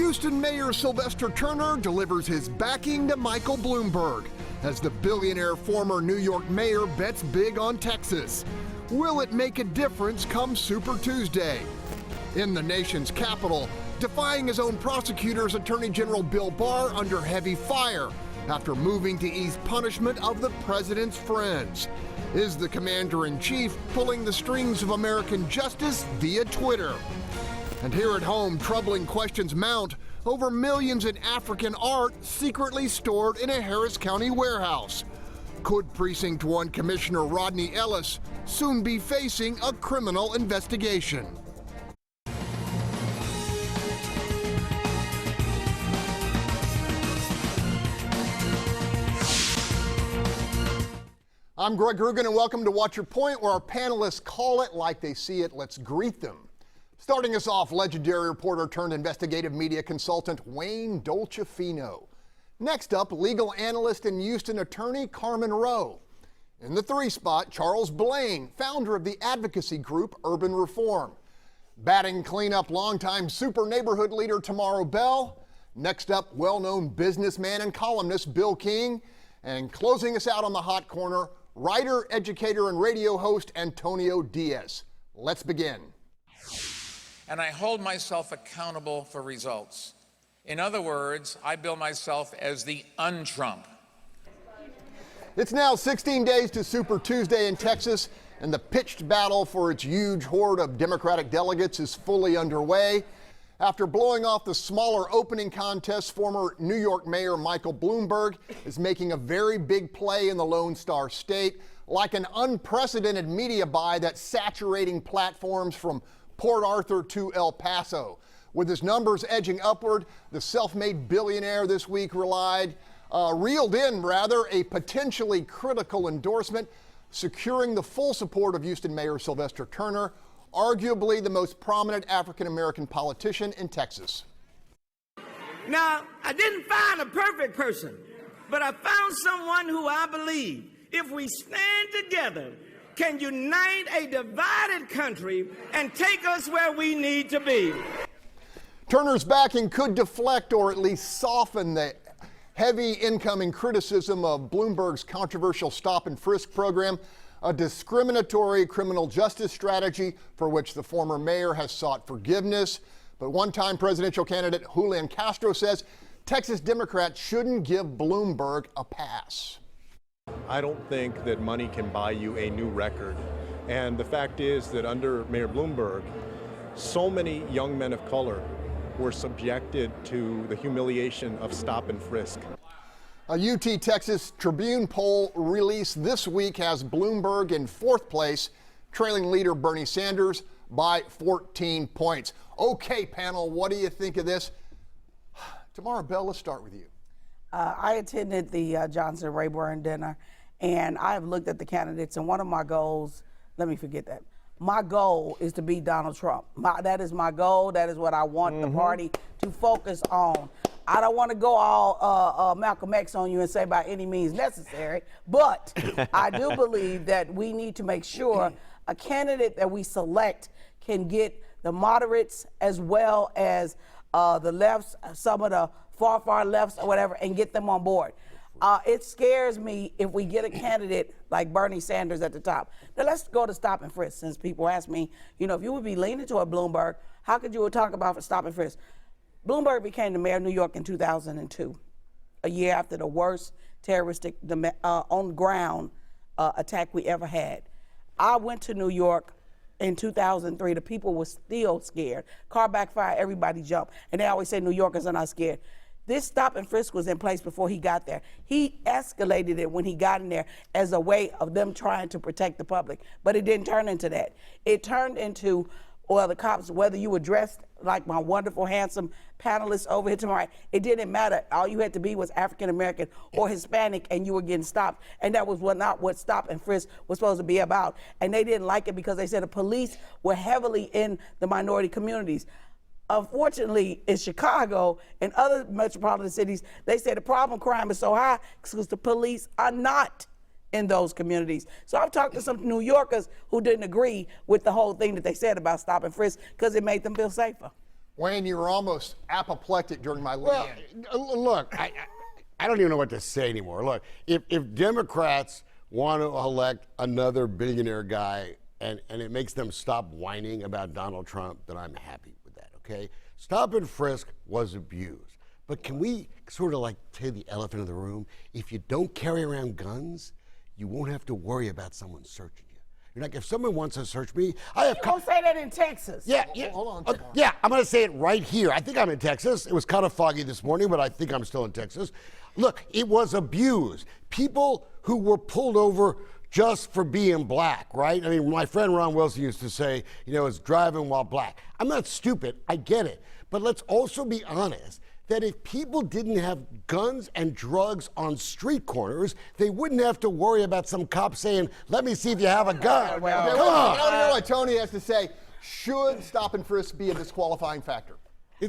Houston Mayor Sylvester Turner delivers his backing to Michael Bloomberg as the billionaire former New York mayor bets big on Texas. Will it make a difference come Super Tuesday? In the nation's capital, defying his own prosecutors, Attorney General Bill Barr under heavy fire after moving to ease punishment of the president's friends. Is the commander-in-chief pulling the strings of American justice via Twitter? And here at home, troubling questions mount over millions in African art secretly stored in a Harris County warehouse. Could Precinct 1 Commissioner Rodney Ellis soon be facing a criminal investigation? I'm Greg Groogan, and welcome to Watch Your Point, where our panelists call it like they see it. Let's greet them. Starting us off, legendary reporter turned investigative media consultant Wayne Dolcefino. Next up, legal analyst and Houston attorney Carmen Roe. In the 3 spot, Charles Blain, founder of the advocacy group Urban Reform. Batting cleanup, longtime super neighborhood leader Tomaro Bell. Next up, well-known businessman and columnist Bill King. And closing us out on the hot corner, writer, educator, and radio host Antonio Diaz. Let's begin. And I hold myself accountable for results. In other words, I bill myself as the un-Trump. It's now 16 days to Super Tuesday in Texas, and the pitched battle for its huge horde of Democratic delegates is fully underway. After blowing off the smaller opening contest, former New York Mayor Michael Bloomberg is making a very big play in the Lone Star State, like an unprecedented media buy that's saturating platforms from Port Arthur to El Paso. With his numbers edging upward, the self-made billionaire this week reeled in a potentially critical endorsement, securing the full support of Houston Mayor Sylvester Turner, arguably the most prominent African-American politician in Texas. Now, I didn't find a perfect person, but I found someone who I believe, if we stand together, can unite a divided country and take us where we need to be. Turner's backing could deflect or at least soften the heavy incoming criticism of Bloomberg's controversial stop and frisk program, a discriminatory criminal justice strategy for which the former mayor has sought forgiveness. But one-time presidential candidate Julian Castro says Texas Democrats shouldn't give Bloomberg a pass. I don't think that money can buy you a new record. And the fact is that under Mayor Bloomberg, so many young men of color were subjected to the humiliation of stop and frisk. A UT Texas Tribune poll released this week has Bloomberg in 4th place, trailing leader Bernie Sanders by 14 points. Okay, panel, what do you think of this? Tomaro Bell, let's start with you. I attended the Johnson-Rayburn dinner, and I have looked at the candidates, and one of my goals, my goal is to beat Donald Trump. That is my goal. That is what I want the party to focus on. I don't want to go all Malcolm X on you and say by any means necessary, but I do believe that we need to make sure a candidate that we select can get the moderates as well as the lefts, some of the far lefts or whatever, and get them on board. It scares me if we get a candidate like Bernie Sanders at the top. Now let's go to stop and frisk, since people ask me, if you would be leaning toward Bloomberg, how could you talk about stop and frisk? Bloomberg became the mayor of New York in 2002, a year after the worst terroristic on-ground attack we ever had. I went to New York in 2003. The people were still scared. Car backfired, everybody jumped. And they always say New Yorkers are not scared. This stop and frisk was in place before he got there. He escalated it when he got in there as a way of them trying to protect the public. But it didn't turn into that. It turned into, the cops, whether you were dressed like my wonderful, handsome panelists over here tomorrow, it didn't matter. All you had to be was African American or Hispanic, and you were getting stopped. And that was not what stop and frisk was supposed to be about. And they didn't like it because they said the police were heavily in the minority communities. Unfortunately, in Chicago and other metropolitan cities, they say the problem crime is so high because the police are not in those communities. So I've talked to some New Yorkers who didn't agree with the whole thing that they said about stop and frisk because it made them feel safer. Wayne, you were almost apoplectic during my lead. Well, look, I don't even know what to say anymore. Look, if Democrats want to elect another billionaire guy and it makes them stop whining about Donald Trump, then I'm happy with that, okay? Stop and frisk was abused. But can we sort of like take the elephant in the room? If you don't carry around guns, you won't have to worry about someone searching you. You're like, if someone wants to search me, I have. You don't say that in Texas. Yeah, Hold on. yeah, I'm going to say it right here. I think I'm in Texas. It was kind of foggy this morning, but I think I'm still in Texas. Look, it was abused. People who were pulled over just for being black, right? I mean, my friend Ron Wilson used to say, it's driving while black. I'm not stupid. I get it. But let's also be honest that if people didn't have guns and drugs on street corners, they wouldn't have to worry about some cop saying, let me see if you have a gun. Come on. I want to hear what Tony has to say. Should stop and frisk be a disqualifying factor?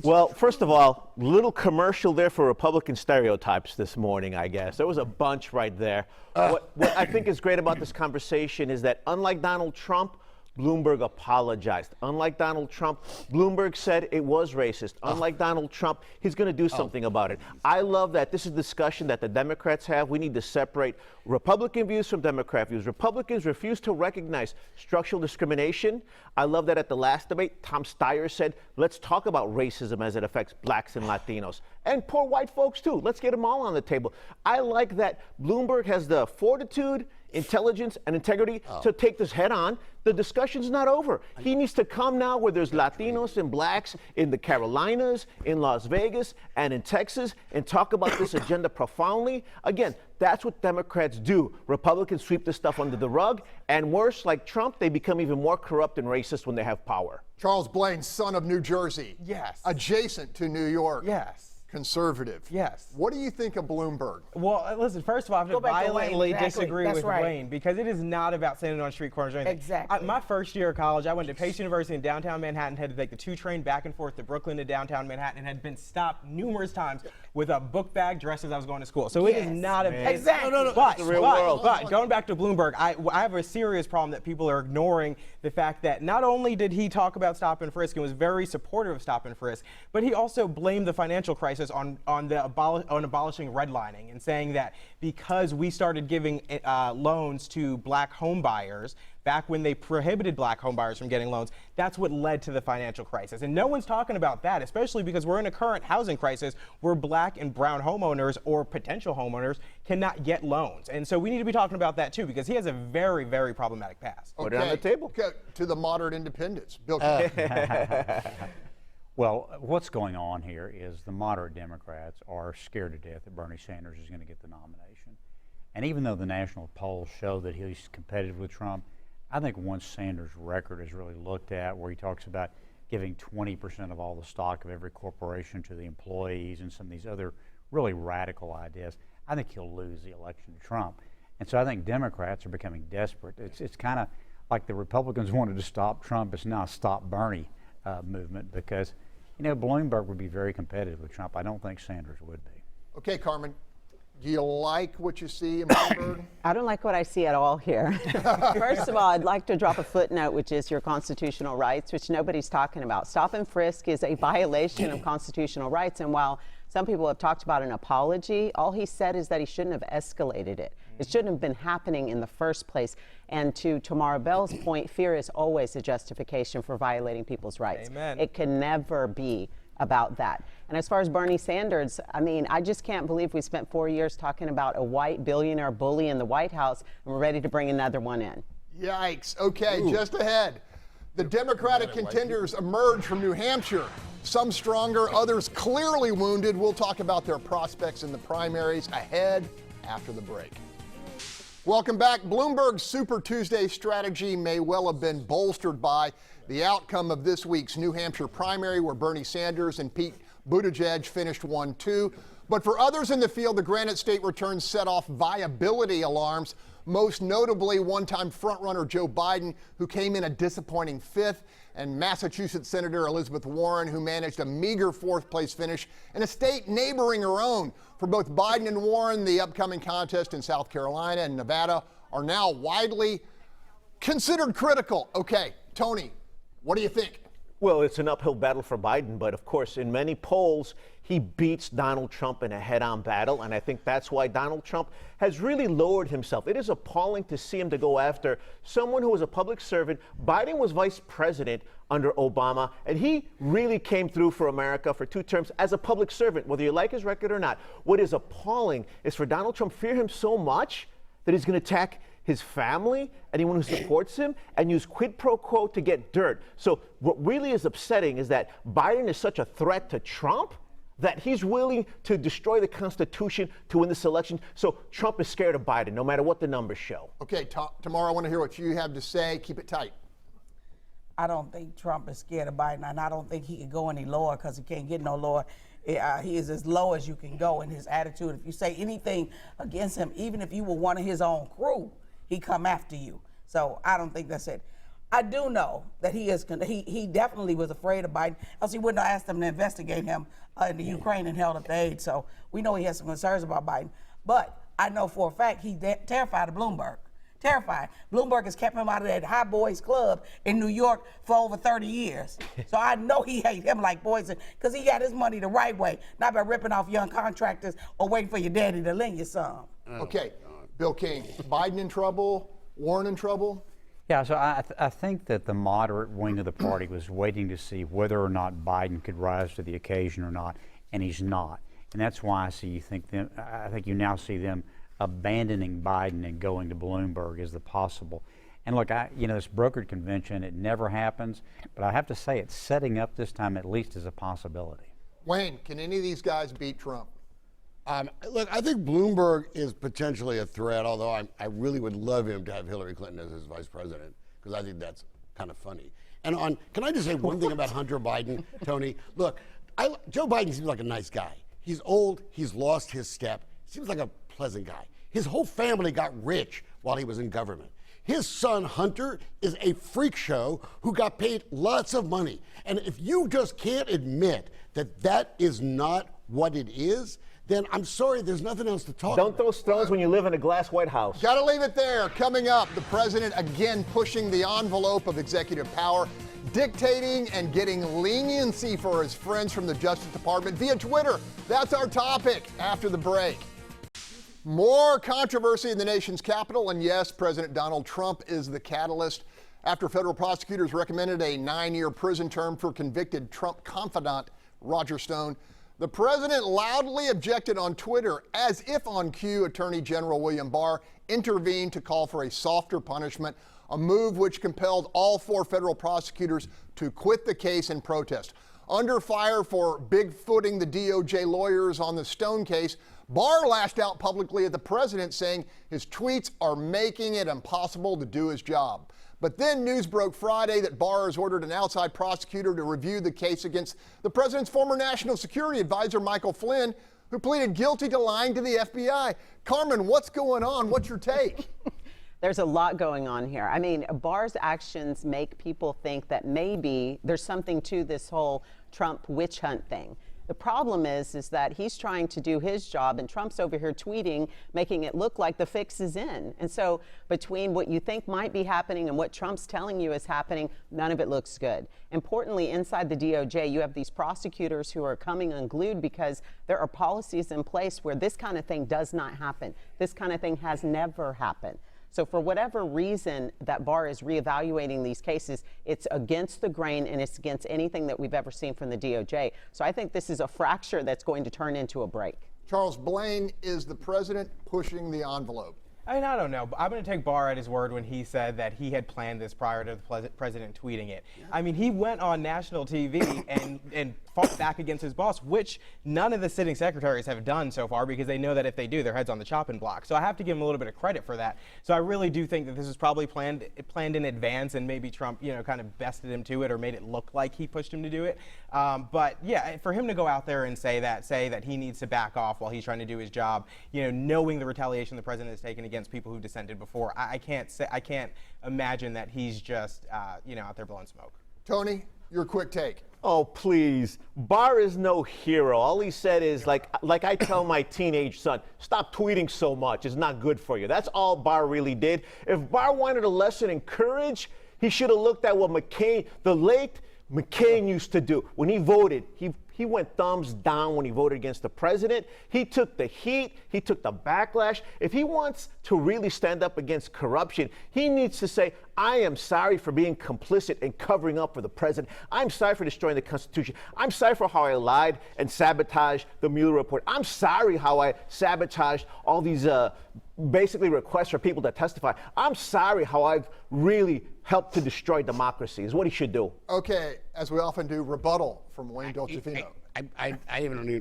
Well, first of all, little commercial there for Republican stereotypes this morning, I guess. There was a bunch right there. What I think is great about this conversation is that unlike Donald Trump, Bloomberg apologized. Unlike Donald Trump, Bloomberg said it was racist. Unlike Donald Trump, he's going to do something about it. I love that this is a discussion that the Democrats have. We need to separate Republican views from Democrat views. Republicans refuse to recognize structural discrimination. I love that at the last debate, Tom Steyer said, let's talk about racism as it affects blacks and Latinos. And poor white folks, too. Let's get them all on the table. I like that Bloomberg has the fortitude, intelligence, and integrity to take this head on. The discussion's not over. He needs to come now where there's Latinos and blacks in the Carolinas, in Las Vegas, and in Texas, and talk about this agenda profoundly. Again, that's what Democrats do. Republicans sweep this stuff under the rug, and worse, like Trump, they become even more corrupt and racist when they have power. Charles Blain, son of New Jersey. Yes. Adjacent to New York. Yes. Conservative. Yes. What do you think of Bloomberg? Well, listen, first of all, I have to violently disagree with right. Blain because it is not about standing on street corners or anything. Exactly. My first year of college, I went to Pace University in downtown Manhattan, had to take the 2 train back and forth to Brooklyn to downtown Manhattan, and had been stopped numerous times with a book bag dressed as I was going to school. So it is not a... Exactly. But, the real world. But going back to Bloomberg, I have a serious problem that people are ignoring the fact that not only did he talk about stop and frisk and was very supportive of stop and frisk, but he also blamed the financial crisis on abolishing redlining and saying that because we started giving loans to black home buyers back when they prohibited black home buyers from getting loans, that's what led to the financial crisis. And no one's talking about that, especially because we're in a current housing crisis where black and brown homeowners or potential homeowners cannot get loans. And so we need to be talking about that too, because he has a very, very problematic past. Put it on the table. Okay, to the moderate independents. Bill. Well, what's going on here is the moderate Democrats are scared to death that Bernie Sanders is going to get the nomination. And even though the national polls show that he's competitive with Trump, I think once Sanders' record is really looked at, where he talks about giving 20% of all the stock of every corporation to the employees and some of these other really radical ideas, I think he'll lose the election to Trump. And so I think Democrats are becoming desperate. It's kind of like the Republicans wanted to stop Trump. It's now a stop Bernie movement because, Bloomberg would be very competitive with Trump. I don't think Sanders would be. Okay, Carmen, do you like what you see in Bloomberg? I don't like what I see at all here. First of all, I'd like to drop a footnote, which is your constitutional rights, which nobody's talking about. Stop and frisk is a violation of constitutional rights, and while some people have talked about an apology, all he said is that he shouldn't have escalated it. It shouldn't have been happening in the first place. And to Tomaro Bell's point, fear is always a justification for violating people's rights. Amen. It can never be about that. And as far as Bernie Sanders, I just can't believe we spent 4 years talking about a white billionaire bully in the White House, and we're ready to bring another one in. Yikes. Okay, just ahead. The Democratic contenders emerge from New Hampshire. Some stronger, others clearly wounded. We'll talk about their prospects in the primaries ahead after the break. Welcome back. Bloomberg's Super Tuesday strategy may well have been bolstered by the outcome of this week's New Hampshire primary, where Bernie Sanders and Pete Buttigieg finished 1-2. But for others in the field, the Granite State returns set off viability alarms, most notably one-time frontrunner Joe Biden, who came in a disappointing 5th, and Massachusetts Senator Elizabeth Warren, who managed a meager 4th-place finish in a state neighboring her own. For both Biden and Warren, the upcoming contest in South Carolina and Nevada are now widely considered critical. Okay, Tony, what do you think? Well, it's an uphill battle for Biden, but of course, in many polls, he beats Donald Trump in a head-on battle, and I think that's why Donald Trump has really lowered himself. It is appalling to see him to go after someone who was a public servant. Biden was vice president under Obama, and he really came through for America for 2 terms as a public servant, whether you like his record or not. What is appalling is for Donald Trump fear him so much that he's going to attack his family, anyone who supports him, and use quid pro quo to get dirt. So what really is upsetting is that Biden is such a threat to Trump that he's willing to destroy the Constitution to win this election. So Trump is scared of Biden, no matter what the numbers show. Okay, Tomaro, I want to hear what you have to say. Keep it tight. I don't think Trump is scared of Biden, and I don't think he can go any lower because he can't get no lower. He is as low as you can go in his attitude. If you say anything against him, even if you were one of his own crew, he come after you. So I don't think that's it. I do know that he definitely was afraid of Biden, else he wouldn't have asked them to investigate him in the Ukraine and held up the aid. So we know he has some concerns about Biden. But I know for a fact he's terrified of Bloomberg. Terrified. Bloomberg has kept him out of that high boys club in New York for over 30 years. So I know he hates him like poison because he got his money the right way, not by ripping off young contractors or waiting for your daddy to lend you some. Okay, Bill King, Biden in trouble, Warren in trouble? Yeah, so I think that the moderate wing of the party was waiting to see whether or not Biden could rise to the occasion or not, and he's not. And that's why I think you now see them abandoning Biden and going to Bloomberg as the possible. And look, this brokered convention, it never happens, but I have to say it's setting up this time at least as a possibility. Wayne, can any of these guys beat Trump? Look, I think Bloomberg is potentially a threat, although I really would love him to have Hillary Clinton as his vice president, because I think that's kind of funny. And can I just say one thing about Hunter Biden, Tony? Look, Joe Biden seems like a nice guy. He's old, he's lost his step, seems like a pleasant guy. His whole family got rich while he was in government. His son, Hunter, is a freak show who got paid lots of money. And if you just can't admit that that is not what it is, then I'm sorry, there's nothing else to talk about. Don't throw stones when you live in a glass White House. Gotta leave it there. Coming up, the president again pushing the envelope of executive power, dictating and getting leniency for his friends from the Justice Department via Twitter. That's our topic after the break. More controversy in the nation's capital, and yes, President Donald Trump is the catalyst. After federal prosecutors recommended a 9-year prison term for convicted Trump confidant Roger Stone, the president loudly objected on Twitter. As if on cue, Attorney General William Barr intervened to call for a softer punishment, a move which compelled all 4 federal prosecutors to quit the case in protest. Under fire for bigfooting the DOJ lawyers on the Stone case, Barr lashed out publicly at the president, saying his tweets are making it impossible to do his job. But then news broke Friday that Barr has ordered an outside prosecutor to review the case against the president's former national security advisor, Michael Flynn, who pleaded guilty to lying to the FBI. Carmen, what's going on? What's your take? There's a lot going on here. I mean, Barr's actions make people think that maybe there's something to this whole Trump witch hunt thing. The problem is that he's trying to do his job, and Trump's over here tweeting, making it look like the fix is in. And so between what you think might be happening and what Trump's telling you is happening, none of it looks good. Importantly, inside the DOJ, you have these prosecutors who are coming unglued because there are policies in place where this kind of thing does not happen. This kind of thing has never happened. So for whatever reason that Barr is reevaluating these cases, it's against the grain and it's against anything that we've ever seen from the DOJ. So I think this is a fracture that's going to turn into a break. Charles, Blain, is the president pushing the envelope? I mean, I don't know. I'm going to take Barr at his word when he said that he had planned this prior to the president tweeting it. I mean, he went on national TV and fought back against his boss, which none of the sitting secretaries have done so far because they know that if they do, their head's on the chopping block. So I have to give him a little bit of credit for that. So I really do think that this was probably planned in advance, and maybe Trump, kind of bested him to it or made it look like he pushed him to do it. But yeah, for him to go out there and say that he needs to back off while he's trying to do his job, knowing the retaliation the president has taken against people who dissented before, I can't imagine that he's just out there blowing smoke. Tony, your quick take. Oh, please. Barr is no hero. All he said is, like I tell my teenage son, stop tweeting so much. It's not good for you. That's all Barr really did. If Barr wanted a lesson in courage, he should have looked at what the late McCain used to do. When he voted, he went thumbs down when he voted against the president. He took the heat. He took the backlash. If he wants to really stand up against corruption, he needs to say, I am sorry for being complicit and covering up for the president. I'm sorry for destroying the Constitution. I'm sorry for how I lied and sabotaged the Mueller report. I'm sorry how I sabotaged all these basically requests for people to testify. I'm sorry how I've really helped to destroy democracy, is what he should do. Okay, as we often do, rebuttal from Wayne Dolcefino. I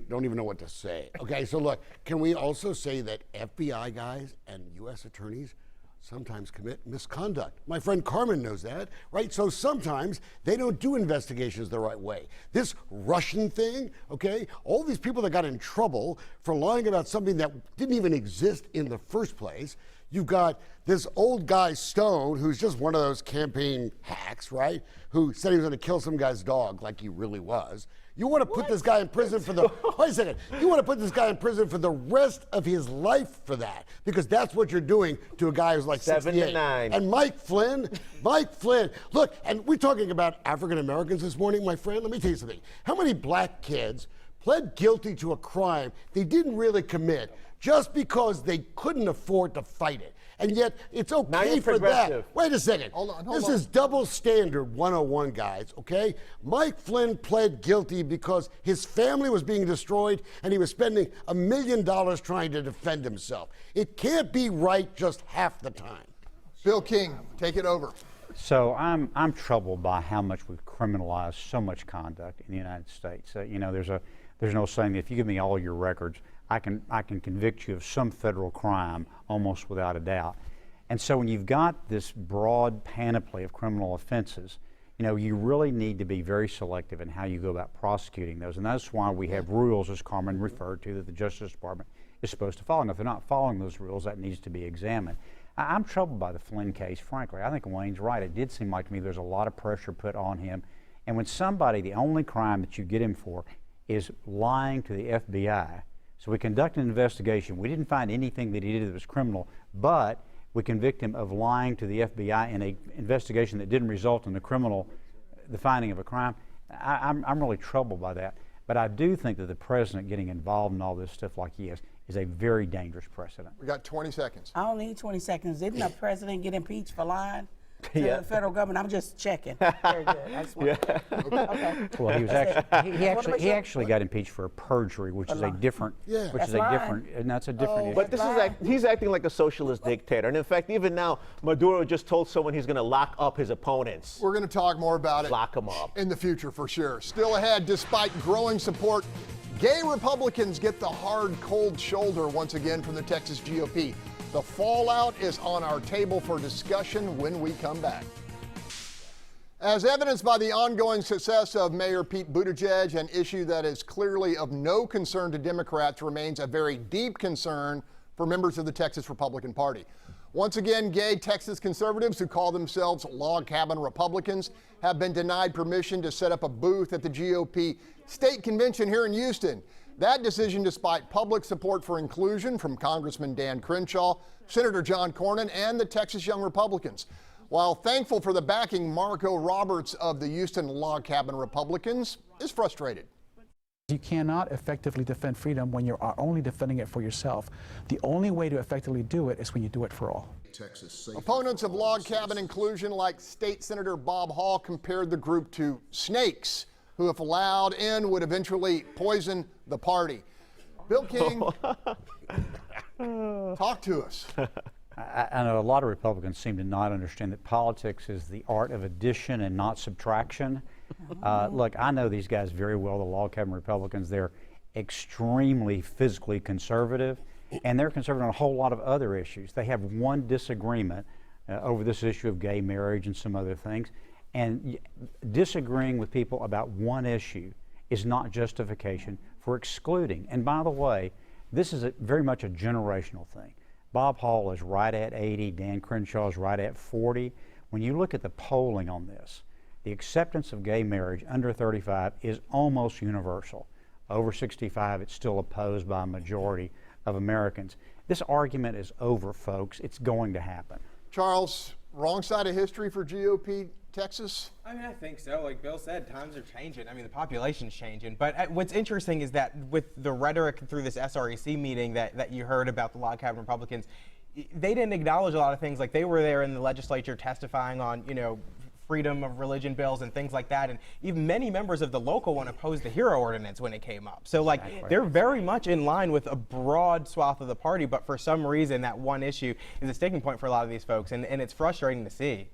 don't even know what to say. Okay, so look, can we also say that FBI guys and U.S. attorneys sometimes commit misconduct? My friend Carmen knows that, right? So sometimes they don't do investigations the right way. This Russian thing, okay, all these people that got in trouble for lying about something that didn't even exist in the first place. You've got this old guy, Stone, who's just one of those campaign hacks, right? Who said he was going to kill some guy's dog like he really was. You want to put this guy in prison for the, wait a second, you want to put this guy in prison for the rest of his life for that, because that's what you're doing to a guy who's like 68. 79. And Mike Flynn, look, and we're talking about African Americans this morning, my friend. Let me tell you something. How many black kids pled guilty to a crime they didn't really commit just because they couldn't afford to fight it? And yet, it's okay for that. Wait a second. Hold on. This is double standard 101, guys, okay? Mike Flynn pled guilty because his family was being destroyed and he was spending $1 million trying to defend himself. It can't be right just half the time. Bill King, take it over. So I'm troubled by how much we've criminalized so much conduct in the United States. You know, there's an old saying that if you give me all your records, I can convict you of some federal crime almost without a doubt. And so when you've got this broad panoply of criminal offenses, you know, you really need to be very selective in how you go about prosecuting those. And that's why we have rules, as Carmen referred to, that the Justice Department is supposed to follow. And if they're not following those rules, that needs to be examined. I'm troubled by the Flynn case, frankly. I think Wayne's right. It did seem like to me there's a lot of pressure put on him. And when somebody, the only crime that you get him for is lying to the FBI. So we conducted an investigation. We didn't find anything that he did that was criminal, but we convict him of lying to the FBI in an investigation that didn't result in the finding of a crime. I'm really troubled by that. But I do think that the president getting involved in all this stuff like he is a very dangerous precedent. We got 20 seconds. I don't need 20 seconds. Didn't the president get impeached for lying to the federal government? I'm just checking. Very good. I just want okay. Well, he was he actually got impeached for perjury, which is a different, and that's a different issue. But this he's acting like a socialist dictator. And in fact, even now, Maduro just told someone he's going to lock up his opponents. We're going to talk more about it. Lock them up. In the future, for sure. Still ahead, despite growing support, gay Republicans get the hard, cold shoulder once again from the Texas GOP. The fallout is on our table for discussion when we come back. As evidenced by the ongoing success of Mayor Pete Buttigieg, an issue that is clearly of no concern to Democrats remains a very deep concern for members of the Texas Republican Party. Once again, gay Texas conservatives who call themselves log cabin Republicans have been denied permission to set up a booth at the GOP state convention here in Houston. That decision despite public support for inclusion from Congressman Dan Crenshaw, Senator John Cornyn, and the Texas Young Republicans. While thankful for the backing, Marco Roberts of the Houston Log Cabin Republicans is frustrated. You cannot effectively defend freedom when you're only defending it for yourself. The only way to effectively do it is when you do it for all. Opponents of log cabin inclusion like State Senator Bob Hall compared the group to snakes, who if allowed in would eventually poison the party. Bill King, talk to us. I know a lot of Republicans seem to not understand that politics is the art of addition and not subtraction. Look, I know these guys very well, the log cabin Republicans. They're extremely physically conservative, and they're conservative on a whole lot of other issues. They have one disagreement over this issue of gay marriage and some other things. And disagreeing with people about one issue is not justification for excluding. And by the way, this is very much a generational thing. Bob Hall is right at 80, Dan Crenshaw is right at 40. When you look at the polling on this, the acceptance of gay marriage under 35 is almost universal. Over 65, it's still opposed by a majority of Americans. This argument is over, folks. It's going to happen. Charles, wrong side of history for GOP Texas? I mean, I think so. Like Bill said, times are changing. I mean, the population's changing. But what's interesting is that with the rhetoric through this SREC meeting that you heard about the log cabin Republicans, they didn't acknowledge a lot of things. Like they were there in the legislature testifying on, freedom of religion bills and things like that. And even many members of the local one opposed the HERO ordinance when it came up. So they're very much in line with a broad swath of the party, but for some reason that one issue is a sticking point for a lot of these folks, and it's frustrating to see.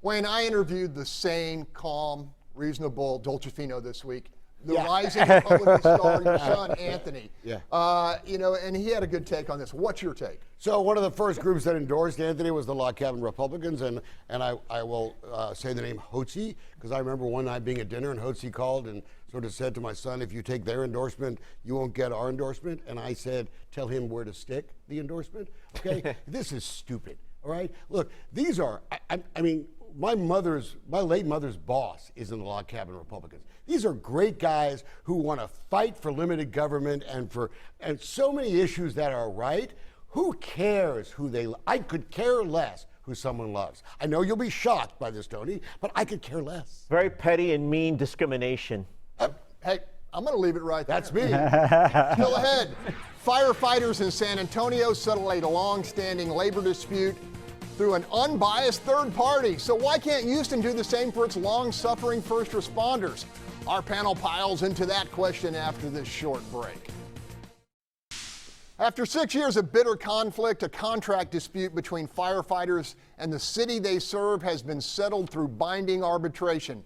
Wayne, I interviewed the sane, calm, reasonable Dolcefino this week. The rising Republican star, your son, Anthony. Yeah. And he had a good take on this. What's your take? So one of the first groups that endorsed Anthony was the Log Cabin Republicans, and I will say the name Hotze, because I remember one night being at dinner and Hotze called and sort of said to my son, if you take their endorsement, you won't get our endorsement. And I said, tell him where to stick the endorsement. Okay, this is stupid. All right, look, these are, I mean, my late mother's boss is in the Log Cabin Republicans. These are great guys who want to fight for limited government and so many issues that are right. Who cares who I could care less who someone loves. I know you'll be shocked by this, Tony, but I could care less. Very petty and mean discrimination. Hey, I'm going to leave it right there. That's me. Still ahead. Firefighters in San Antonio settle a long-standing labor dispute through an unbiased third party. So why can't Houston do the same for its long-suffering first responders? Our panel piles into that question after this short break. After 6 years of bitter conflict, a contract dispute between firefighters and the city they serve has been settled through binding arbitration.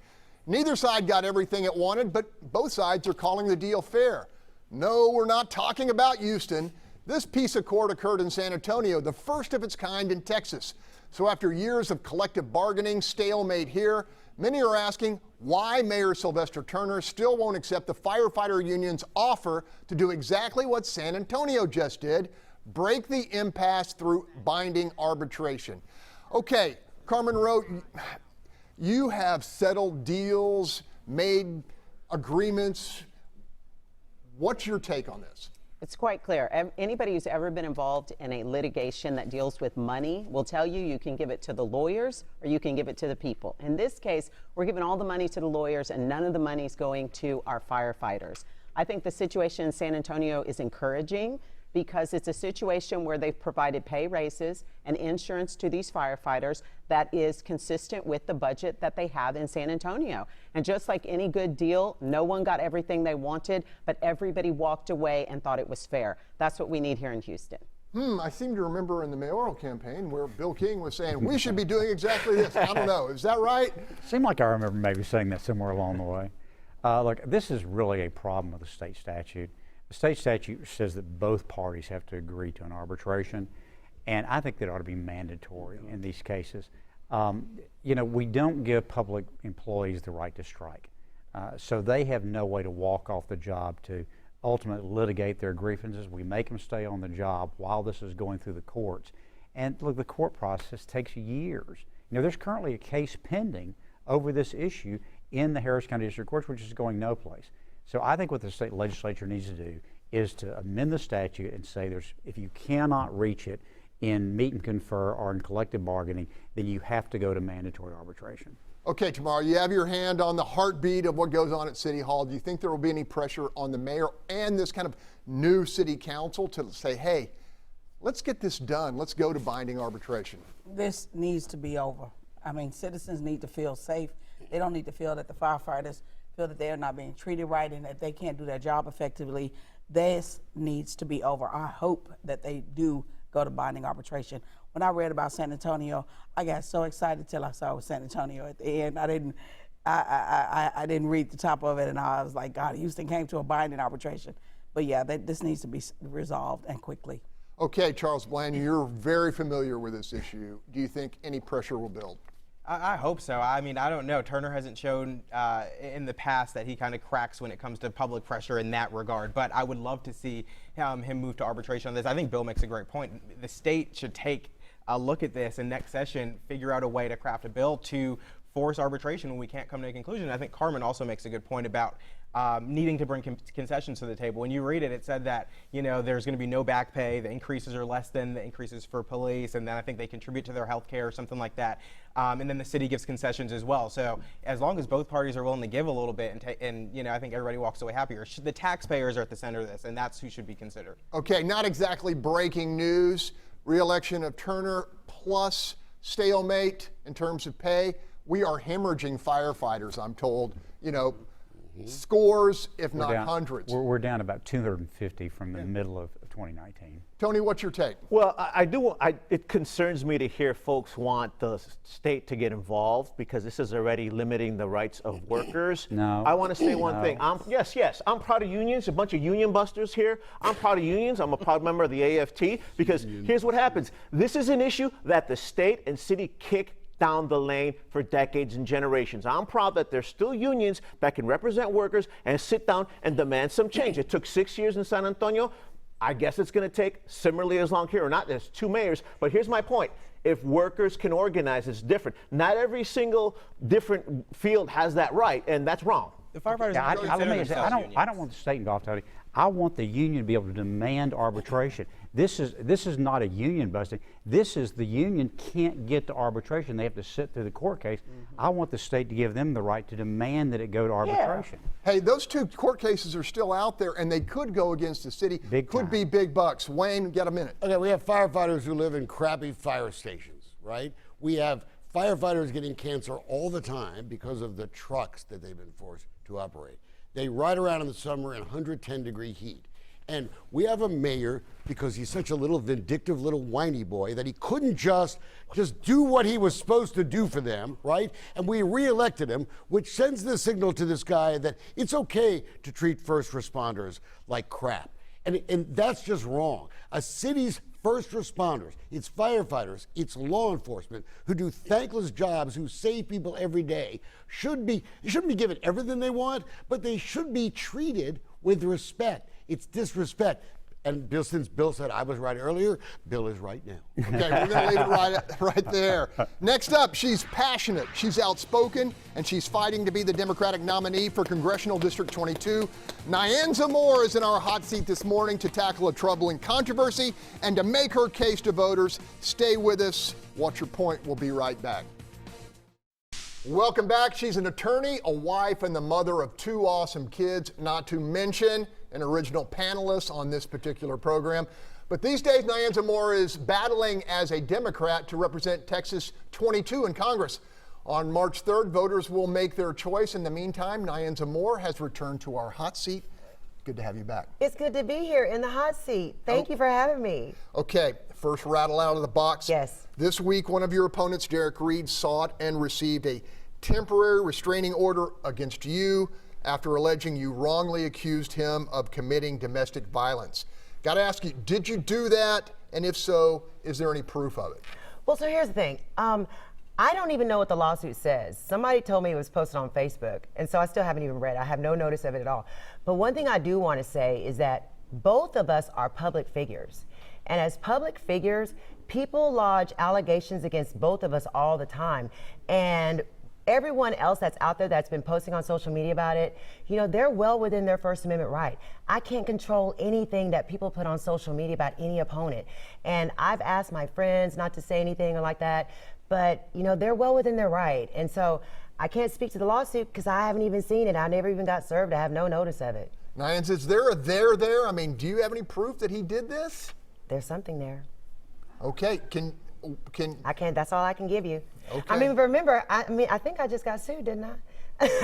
Neither side got everything it wanted, but both sides are calling the deal fair. No, we're not talking about Houston. This peace accord occurred in San Antonio, the first of its kind in Texas. So after years of collective bargaining, stalemate here, many are asking why Mayor Sylvester Turner still won't accept the firefighter union's offer to do exactly what San Antonio just did, break the impasse through binding arbitration. Okay, Carmen Roe, you have settled deals, made agreements. What's your take on this? It's quite clear. Anybody who's ever been involved in a litigation that deals with money will tell you you can give it to the lawyers or you can give it to the people. In this case, we're giving all the money to the lawyers and none of the money is going to our firefighters. I think the situation in San Antonio is encouraging because it's a situation where they've provided pay raises and insurance to these firefighters that is consistent with the budget that they have in San Antonio. And just like any good deal, no one got everything they wanted, but everybody walked away and thought it was fair. That's what we need here in Houston. I seem to remember in the mayoral campaign where Bill King was saying, we should be doing exactly this. I don't know. Is that right? Seemed like I remember maybe saying that somewhere along the way. Look, this is really a problem with the state statute. The state statute says that both parties have to agree to an arbitration, and I think that ought to be mandatory in these cases. We don't give public employees the right to strike, so they have no way to walk off the job to ultimately litigate their grievances. We make them stay on the job while this is going through the courts. And look, the court process takes years. There's currently a case pending over this issue in the Harris County District Courts, which is going no place. So I think what the state legislature needs to do is to amend the statute and say if you cannot reach it in meet and confer or in collective bargaining, then you have to go to mandatory arbitration. Okay, Tomaro, you have your hand on the heartbeat of what goes on at City Hall. Do you think there will be any pressure on the mayor and this kind of new city council to say, hey, let's get this done. Let's go to binding arbitration? This needs to be over. I mean, citizens need to feel safe. They don't need to feel that the firefighters feel that they are not being treated right and that they can't do their job effectively. This needs to be over. I hope that they do go to binding arbitration. When I read about San Antonio, I got so excited till I saw it was San Antonio at the end. I didn't read the top of it, and I was like, God, Houston came to a binding arbitration. But yeah, this needs to be resolved and quickly. Okay, Charles Blain, you're very familiar with this issue. Do you think any pressure will build? I hope so. I mean, I don't know. Turner hasn't shown in the past that he kind of cracks when it comes to public pressure in that regard, but I would love to see him move to arbitration on this. I think Bill makes a great point. The state should take a look at this and next session figure out a way to craft a bill to force arbitration when we can't come to a conclusion. I think Carmen also makes a good point about needing to bring concessions to the table. When you read it, it said that, you know, there's going to be no back pay, the increases are less than the increases for police, and then I think they contribute to their health care or something like that. And then the city gives concessions as well. So as long as both parties are willing to give a little bit, and you know, I think everybody walks away happier. The taxpayers are at the center of this, and that's who should be considered. Okay, not exactly breaking news. Re-election of Turner plus stalemate in terms of pay. We are hemorrhaging firefighters, I'm told. You know, scores, if not hundreds. We're down about 250 from the middle of 2019. Tony, what's your take? Well, it concerns me to hear folks want the state to get involved because this is already limiting the rights of workers. No. I want to say one thing. Yes, I'm proud of unions, a bunch of union busters here. I'm proud of unions. I'm a proud member of the AFT because here's what happens. This is an issue that the state and city kick down the lane for decades and generations. I'm proud that there's still unions that can represent workers and sit down and demand some change. It took 6 years in San Antonio. I guess it's going to take similarly as long here, or not. There's 2 mayors, but here's my point. If workers can organize, it's different. Not every single different field has that right, and that's wrong. The firefighters I don't want the state involved, Tony. I want the union to be able to demand arbitration. This is not a union busting. This is the union can't get to arbitration. They have to sit through the court case. I want the state to give them the right to demand that it go to arbitration. Yeah. Hey, those 2 court cases are still out there, and they could go against the city. Could be big bucks. Wayne, get a minute. Okay, we have firefighters who live in crappy fire stations, right? We have firefighters getting cancer all the time because of the trucks that they've been forced to operate. They ride around in the summer in 110-degree heat. And we have a mayor, because he's such a little vindictive little whiny boy, that he couldn't just do what he was supposed to do for them, right? And we reelected him, which sends the signal to this guy that it's okay to treat first responders like crap. And that's just wrong. A city's first responders, it's firefighters, it's law enforcement who do thankless jobs, who save people every day, shouldn't be given everything they want, but they should be treated with respect. It's disrespect. And Bill, since Bill said I was right earlier, Bill is right now. Okay, we're going to leave it right there. Next up, she's passionate, she's outspoken, and she's fighting to be the Democratic nominee for Congressional District 22. Nyanza Moore is in our hot seat this morning to tackle a troubling controversy and to make her case to voters. Stay with us. Watch your point. We'll be right back. Welcome back. She's an attorney, a wife, and the mother of 2 awesome kids, not to mention an original panelist on this particular program. But these days, Nyanza Moore is battling as a Democrat to represent Texas 22 in Congress. On March 3rd, voters will make their choice. In the meantime, Nyanza Moore has returned to our hot seat. Good to have you back. It's good to be here in the hot seat. Thank you for having me. Okay, first rattle out of the box. Yes. This week, one of your opponents, Derek Reed, sought and received a temporary restraining order against you after alleging you wrongly accused him of committing domestic violence. Got to ask you, did you do that? And if so, is there any proof of it? Well, so here's the thing. I don't even know what the lawsuit says. Somebody told me it was posted on Facebook, and so I still haven't even read it. I have no notice of it at all. But one thing I do want to say is that both of us are public figures. And as public figures, people lodge allegations against both of us all the time. And everyone else that's out there that's been posting on social media about it, you know, they're well within their First Amendment right. I can't control anything that people put on social media about any opponent. And I've asked my friends not to say anything like that, but, you know, they're well within their right. And so I can't speak to the lawsuit because I haven't even seen it. I never even got served. I have no notice of it. Nyanza, is there a there? I mean, do you have any proof that he did this? There's something there. Okay, I can't, that's all I can give you. Okay. I mean, remember, I think I just got sued, didn't I?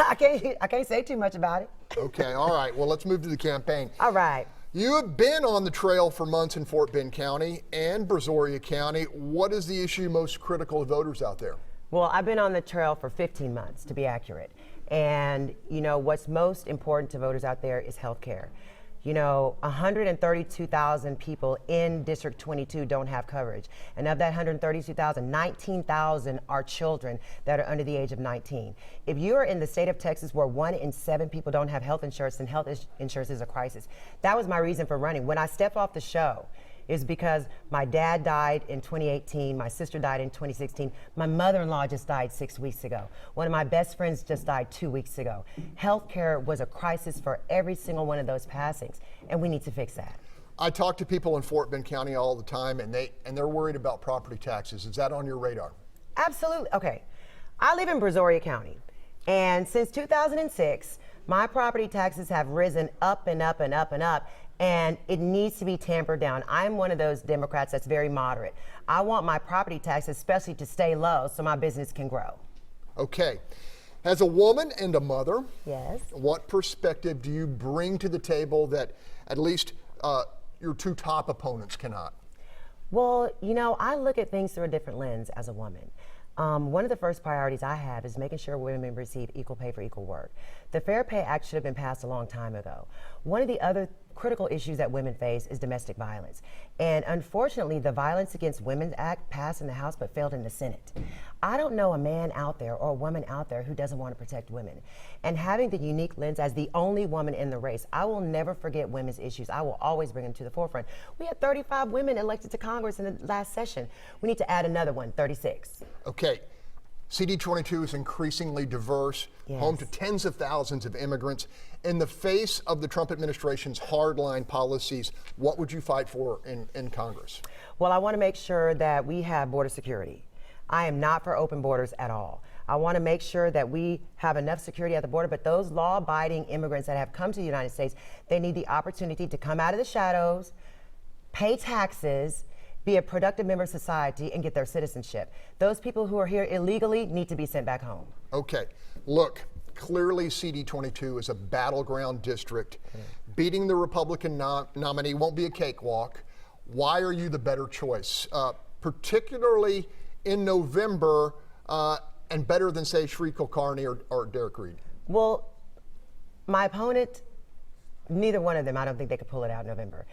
I can't say too much about it. Okay, all right. Well, let's move to the campaign. All right. You have been on the trail for months in Fort Bend County and Brazoria County. What is the issue most critical to voters out there? Well, I've been on the trail for 15 months, to be accurate. And, you know, what's most important to voters out there is health care. You know, 132,000 people in District 22 don't have coverage. And of that 132,000, 19,000 are children that are under the age of 19. If you are in the state of Texas where 1 in 7 people don't have health insurance, then health insurance is a crisis. That was my reason for running. When I stepped off the show, is because my dad died in 2018, my sister died in 2016, my mother-in-law just died 6 weeks ago. One of my best friends just died 2 weeks ago. Healthcare was a crisis for every single one of those passings, and we need to fix that. I talk to people in Fort Bend County all the time, and they're worried about property taxes. Is that on your radar? Absolutely. Okay. I live in Brazoria County, and since 2006, my property taxes have risen up and up and up and up, and it needs to be tampered down. I'm one of those Democrats that's very moderate. I want my property taxes especially to stay low so my business can grow. Okay. As a woman and a mother, yes, what perspective do you bring to the table that at least your two top opponents cannot? Well, you know, I look at things through a different lens as a woman. One of the first priorities I have is making sure women receive equal pay for equal work. The Fair Pay Act should have been passed a long time ago. One of the other critical issues that women face is domestic violence. And unfortunately, the Violence Against Women Act passed in the House but failed in the Senate. I don't know a man out there or a woman out there who doesn't want to protect women. And having the unique lens as the only woman in the race, I will never forget women's issues. I will always bring them to the forefront. We had 35 women elected to Congress in the last session. We need to add another one, 36. Okay. CD22 is increasingly diverse, yes, home to tens of thousands of immigrants. In the face of the Trump administration's hardline policies, what would you fight for in Congress? Well, I want to make sure that we have border security. I am not for open borders at all. I want to make sure that we have enough security at the border, but those law-abiding immigrants that have come to the United States, they need the opportunity to come out of the shadows, pay taxes, be a productive member of society, and get their citizenship. Those people who are here illegally need to be sent back home. Okay. Look, clearly CD22 is a battleground district. Beating the Republican nominee won't be a cakewalk. Why are you the better choice, particularly in November, and better than, say, Sri Kulkarni or Derek Reed? Well, my opponent, neither one of them, I don't think they could pull it out in November.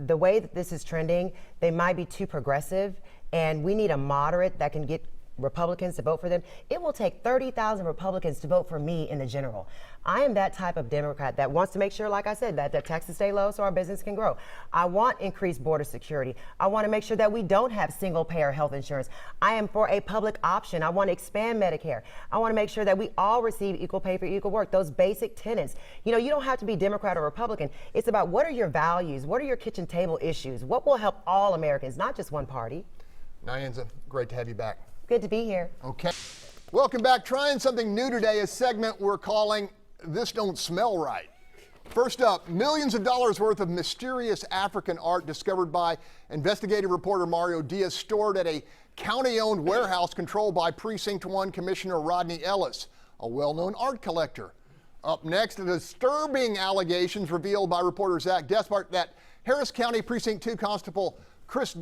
The way that this is trending, they might be too progressive, and we need a moderate that can get Republicans to vote for them. It will take 30,000 Republicans to vote for me in the general. I am that type of Democrat that wants to make sure, like I said, that the taxes stay low so our business can grow. I want increased border security. I want to make sure that we don't have single-payer health insurance. I am for a public option. I want to expand Medicare. I want to make sure that we all receive equal pay for equal work. Those basic tenets. You know, you don't have to be Democrat or Republican. It's about what are your values? What are your kitchen table issues? What will help all Americans, not just one party? Nyanza, great to have you back. Good to be here. Okay. Welcome back. Trying something new today, a segment we're calling This Don't Smell Right. First up, millions of dollars worth of mysterious African art discovered by investigative reporter Tomaro Diaz, stored at a county-owned warehouse controlled by Precinct 1 Commissioner Rodney Ellis, a well-known art collector. Up next, the disturbing allegations revealed by reporter Zach Despart that Harris County Precinct 2 Constable Chris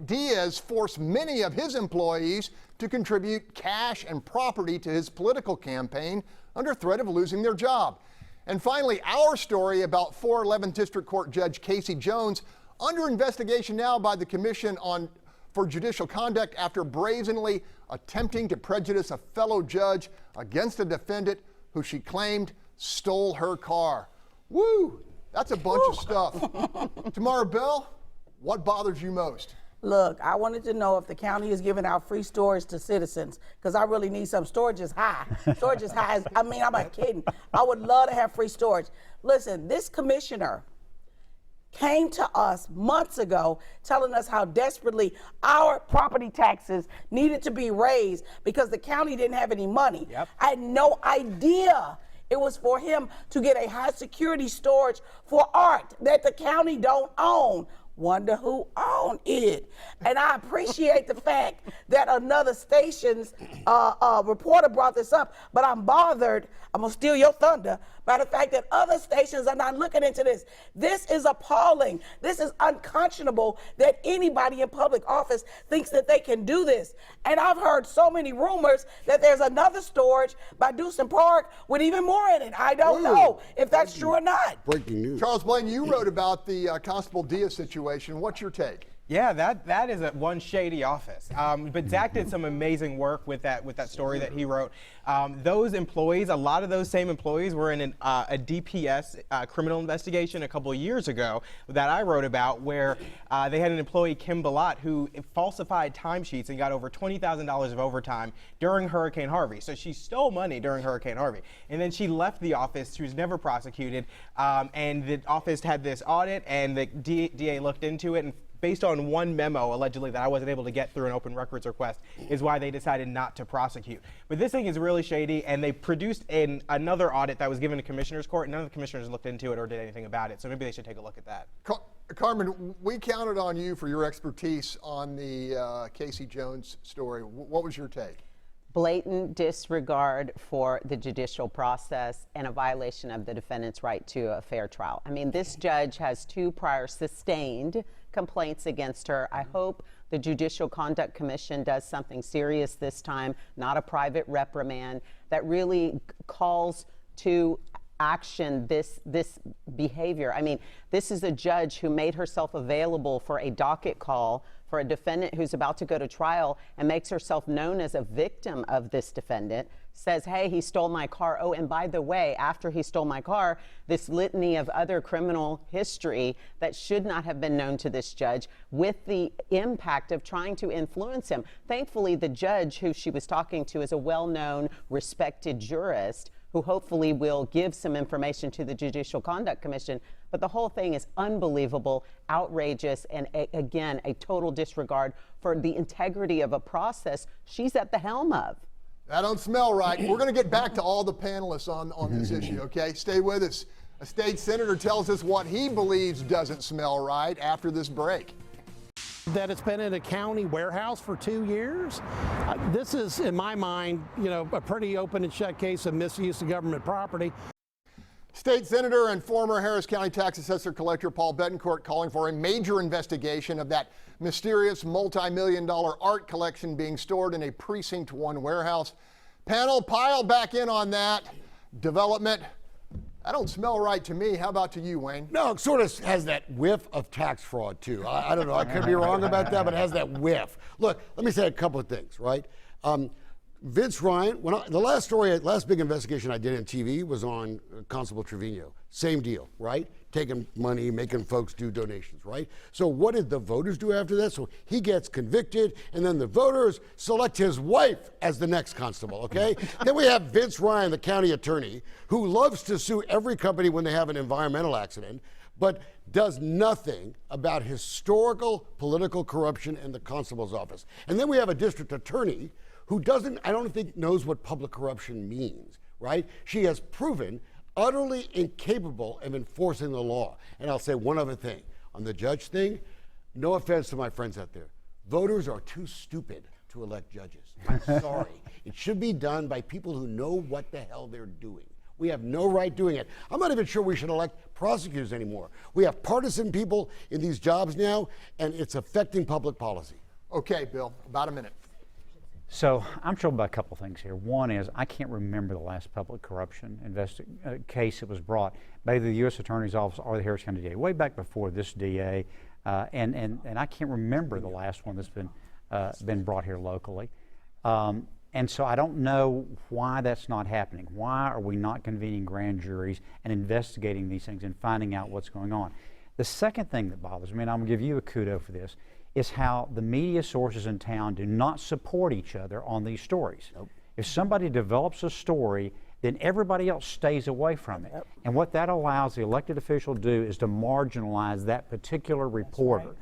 Diaz forced many of his employees to contribute cash and property to his political campaign under threat of losing their job. And finally, our story about 411th District Court Judge Casey Jones, under investigation now by the Commission for Judicial Conduct after brazenly attempting to prejudice a fellow judge against a defendant who she claimed stole her car. Woo! That's a bunch of stuff. Tomaro Bell, what bothers you most? Look, I wanted to know if the county is giving out free storage to citizens, because I really need some. Storage is high. Storage is high. I mean, I'm not kidding. I would love to have free storage. Listen, this commissioner came to us months ago telling us how desperately our property taxes needed to be raised because the county didn't have any money. Yep. I had no idea it was for him to get a high security storage for art that the county don't own. Wonder who owned it. And I appreciate the fact that another station's reporter brought this up, but I'm bothered, I'm gonna steal your thunder, by the fact that other stations are not looking into this. This is appalling. This is unconscionable that anybody in public office thinks that they can do this. And I've heard so many rumors that there's another storage by Dewson Park with even more in it. I don't know if that's true or not. Breaking news. Charles Blain, you wrote about the Constable Diaz situation. What's your take? Yeah, that is one shady office. But Zach did some amazing work with that story that he wrote. Those employees, a lot of those same employees were in a DPS criminal investigation a couple of years ago that I wrote about, where they had an employee, Kim Ballot, who falsified timesheets and got over $20,000 of overtime during Hurricane Harvey. So she stole money during Hurricane Harvey. And then she left the office. She was never prosecuted. And the office had this audit, and the DA looked into it, and based on one memo, allegedly, that I wasn't able to get through an open records request, is why they decided not to prosecute. But this thing is really shady, and they produced another audit that was given to Commissioner's Court. None of the commissioners looked into it or did anything about it, so maybe they should take a look at that. Carmen, we counted on you for your expertise on the Casey Jones story. What was your take? Blatant disregard for the judicial process and a violation of the defendant's right to a fair trial. I mean, this judge has 2 prior sustained complaints against her. I hope the Judicial Conduct Commission does something serious this time, not a private reprimand, that really calls to action this behavior. I mean, this is a judge who made herself available for a docket call for a defendant who's about to go to trial and makes herself known as a victim of this defendant, says, hey, he stole my car. Oh, and by the way, after he stole my car, this litany of other criminal history that should not have been known to this judge, with the impact of trying to influence him. Thankfully, the judge who she was talking to is a well-known, respected jurist who hopefully will give some information to the Judicial Conduct Commission. But the whole thing is unbelievable, outrageous, and again, a total disregard for the integrity of a process she's at the helm of. That don't smell right. We're going to get back to all the panelists on this issue, okay? Stay with us. A state senator tells us what he believes doesn't smell right after this break. That it's been in a county warehouse for 2 years. This is, in my mind, a pretty open and shut case of misuse of government property. State Senator and former Harris County Tax Assessor Collector Paul Betancourt calling for a major investigation of that mysterious multi-million-dollar art collection being stored in a Precinct 1 warehouse. Panel, pile back in on that development. That don't smell right to me. How about to you, Wayne? No, it sort of has that whiff of tax fraud, too. I don't know. I could be wrong about that, but it has that whiff. Look, let me say a couple of things, right? Vince Ryan, the last big investigation I did on TV was on Constable Trevino. Same deal, right? Taking money, making folks do donations, right? So what did the voters do after that? So he gets convicted, and then the voters select his wife as the next constable, okay? Then we have Vince Ryan, the county attorney, who loves to sue every company when they have an environmental accident, but does nothing about historical political corruption in the constable's office. And then we have a district attorney who I don't think knows what public corruption means, right? She has proven utterly incapable of enforcing the law. And I'll say one other thing. On the judge thing, no offense to my friends out there, voters are too stupid to elect judges. I'm sorry. It should be done by people who know what the hell they're doing. We have no right doing it. I'm not even sure we should elect prosecutors anymore. We have partisan people in these jobs now, and it's affecting public policy. Okay, Bill, about a minute. So I'm troubled by a couple things here. One is I can't remember the last public corruption case that was brought by either the U.S. Attorney's Office or the Harris County DA, way back before this DA, and I can't remember the last one that's been brought here locally. And so I don't know why that's not happening. Why are we not convening grand juries and investigating these things and finding out what's going on? The second thing that bothers me, and I'm going to give you a kudo for this, is how the media sources in town do not support each other on these stories. Nope. If somebody develops a story, then everybody else stays away from it. Yep. And what that allows the elected official to do is to marginalize that particular reporter. Right.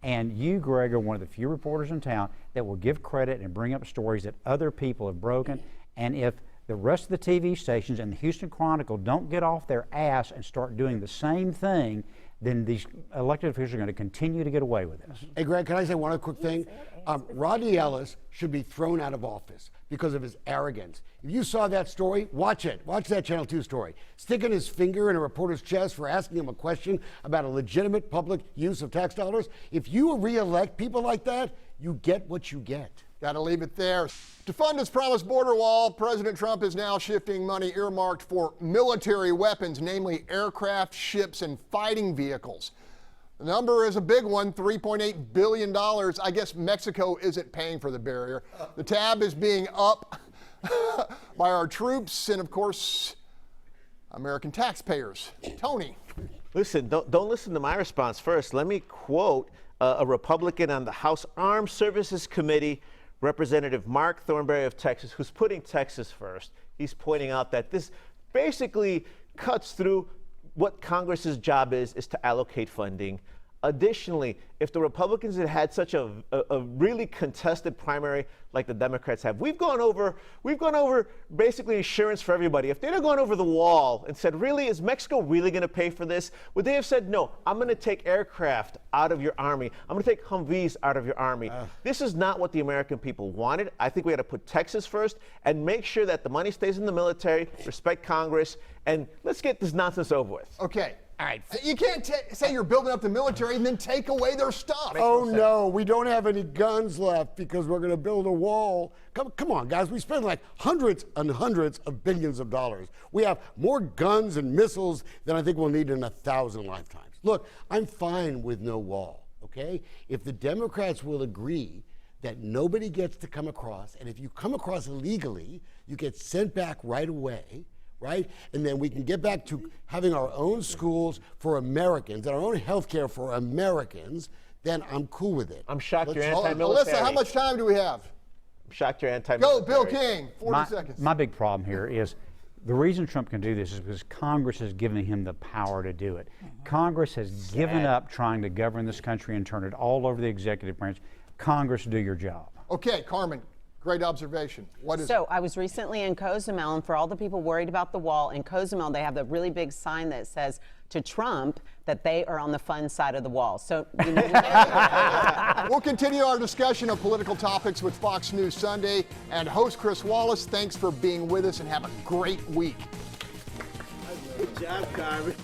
And you, Greg, are one of the few reporters in town that will give credit and bring up stories that other people have broken. And if the rest of the TV stations and the Houston Chronicle don't get off their ass and start doing the same thing, then these elected officials are going to continue to get away with this. Hey, Greg, can I say one other quick thing? Rodney Ellis should be thrown out of office because of his arrogance. If you saw that story, watch it. Watch that Channel 2 story. Sticking his finger in a reporter's chest for asking him a question about a legitimate public use of tax dollars. If you re-elect people like that, you get what you get. Got to leave it there. To fund his promised border wall, President Trump is now shifting money earmarked for military weapons, namely aircraft, ships, and fighting vehicles. The number is a big one, $3.8 billion. I guess Mexico isn't paying for the barrier. The tab is being up by our troops and, of course, American taxpayers. Tony. Listen, don't listen to my response first. Let me quote a Republican on the House Armed Services Committee, Representative Mark Thornberry of Texas, who's putting Texas first. He's pointing out that this basically cuts through what Congress's job is to allocate funding. Additionally, if the Republicans had had such a really contested primary like the Democrats have, we've gone over basically insurance for everybody. If they'd have gone over the wall and said, really, is Mexico really going to pay for this? Would they have said, no, I'm going to take aircraft out of your army. I'm going to take Humvees out of your army. This is not what the American people wanted. I think we had to put Texas first and make sure that the money stays in the military, respect Congress, and let's get this nonsense over with. Okay. All right. You can't say you're building up the military and then take away their stuff. Oh, no, we don't have any guns left because we're going to build a wall. Come on, guys. We spend like hundreds and hundreds of billions of dollars. We have more guns and missiles than I think we'll need in 1,000 lifetimes. Look, I'm fine with no wall, okay? If the Democrats will agree that nobody gets to come across, and if you come across illegally, you get sent back right away, right? And then we can get back to having our own schools for Americans and our own health care for Americans, then I'm cool with it. I'm shocked you're anti-military. Alyssa, how much time do we have? I'm shocked you're anti-military. Go, Bill King, 40 seconds. My big problem here is the reason Trump can do this is because Congress has given him the power to do it. Congress has given up trying to govern this country and turn it all over the executive branch. Congress, do your job. Okay, Carmen. Great observation. What is I was recently in Cozumel, and for all the people worried about the wall, in Cozumel they have the really big sign that says to Trump that they are on the fun side of the wall. So we'll continue our discussion of political topics with Fox News Sunday. And host Chris Wallace, thanks for being with us and have a great week. Good job, Carmen.